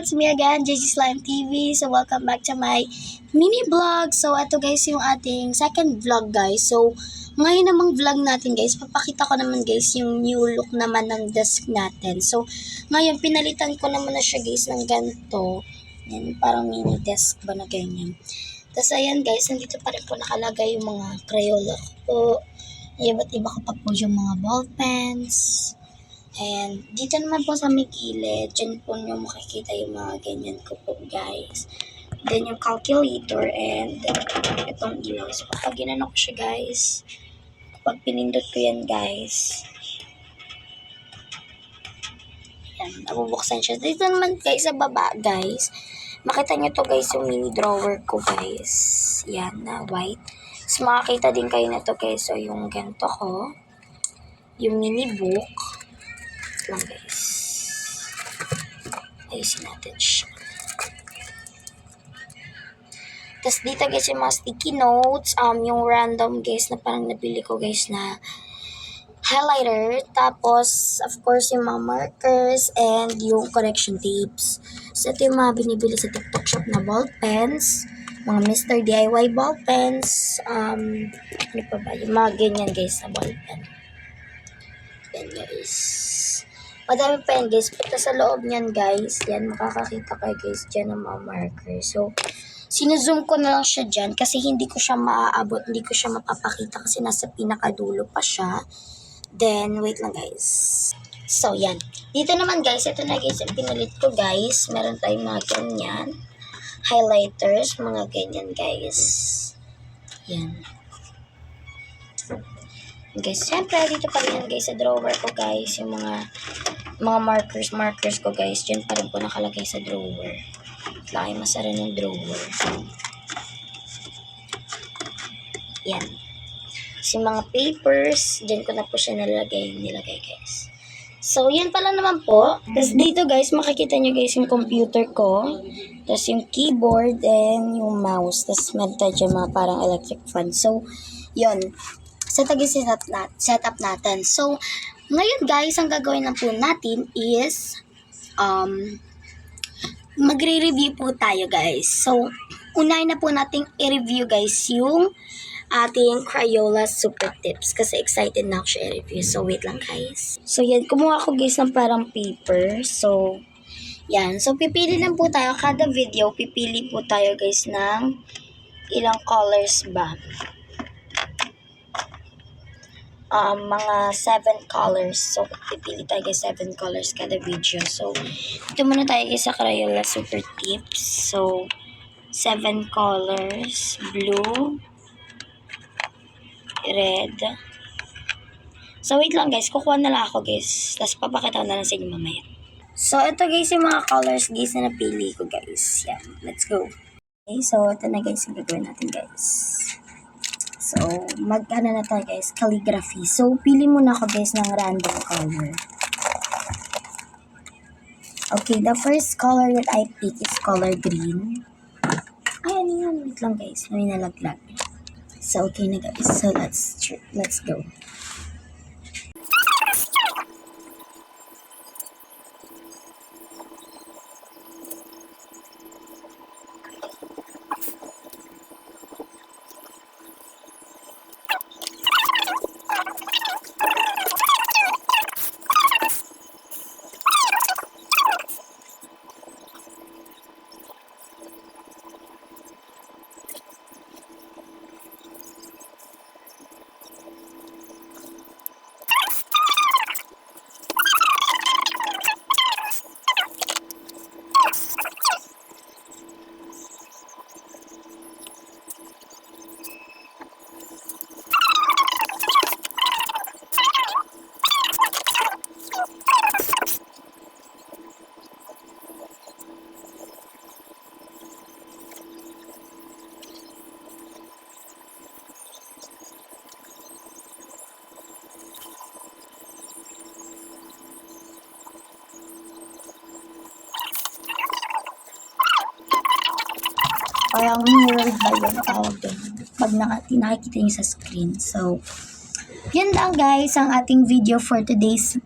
It's me again, JG Slime TV. So, welcome back to my mini vlog. So, ito guys yung ating second vlog guys. So, ngayon namang vlog natin guys, papakita ko naman guys yung new look naman ng desk natin. So, ngayon pinalitan ko naman na siya guys ng ganito. Yan, parang mini desk ba na ganyan. Tapos ayan guys, nandito pa rin po nakalagay yung mga Crayola ko po. Iba't iba ko pa po yung mga ball pens. And dito naman po sa may gilid, dyan po nyo makikita yung mga ganyan ko po guys. Then yung calculator and itong ilaw. So kapag ginano ko siya guys, kapag pinindot ko yan guys, yan, nabubuksan siya. Dito naman guys sa baba guys, makita nyo to guys yung mini drawer ko guys. Yan na white. So makakita din kayo na to guys. So yung ganito ko, yung mini book lang guys. Ayusin natin siya. Tapos dito guys yung mga sticky notes, yung random guys na parang nabili ko guys na highlighter. Tapos of course yung mga markers and yung correction tapes. So ito yung mga binibili sa TikTok shop na ball pens, mga Mr. DIY ball pens, ano pa ba, yung mga ganyan guys na ball pen. Yan guys. Madami pa yan guys. Punta sa loob niyan guys. Yan, makakakita kayo guys dyan ng mga marker. So, sinuzoom ko na lang siya dyan kasi hindi ko siya maaabot. Hindi ko siya mapapakita kasi nasa pinakadulo pa siya. Then, wait lang guys. So, yan. Dito naman guys, ito na guys yung pinalit ko guys. Meron tayong mga ganyan. Highlighters, mga ganyan guys. Yan. Guys, syempre dito pa rin guys sa drawer ko guys, yung mga markers ko guys, dyan pa rin po nakalagay sa drawer. Laki masara ng drawer. Yan. So, mga papers, dyan ko na po siya nilagay guys. So, yan pala naman po. Tapos dito guys, makikita nyo guys yung computer ko. Tapos yung keyboard and yung mouse. Tapos meron tayo dyan mga parang electric fan. So, yun. So, setup natin. So, ngayon guys, ang gagawin lang po natin is magre-review po tayo guys. So, unahin na po nating i-review guys yung ating Crayola Super Tips. Kasi excited na ako siya i-review. So, wait lang guys. So, yan. Kumuha ko guys ng parang paper. So, yan. So, pipili lang po tayo. Kada video, pipili po tayo guys ng ilang colors ba. Mga 7 colors. So, pipili tayo guys 7 colors kada video. So, ito muna tayo guys sa Crayola Super Tips. So, 7 colors. Blue, red. So, wait lang guys. Kukuha na lang ako guys. Tapos, papakita ko na lang sa inyo mamaya. So, ito guys yung mga colors guys na napili ko guys. Yan. Let's go. Okay, so, ito na guys yung gagawin natin guys. So, mag-ano na tayo guys, calligraphy. So, pili muna ako guys ng random color. Okay, the first color that I pick is color green. Ay, ano yun? Wait lang guys, may nalaglag. So, okay na guys. So, let's go. Parang mirror ba yung tawag doon pag nakikita nyo sa screen. So, yun lang guys ang ating video for today's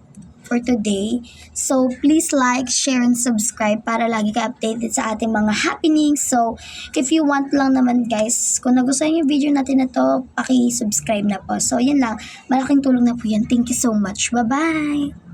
for today. So, please like, share, and subscribe para lagi ka updated sa ating mga happenings. So, if you want lang naman guys, kung nagustuhan yung video natin na to, paki-subscribe na po. So, yan lang. Malaking tulong na po yan. Thank you so much. Bye-bye!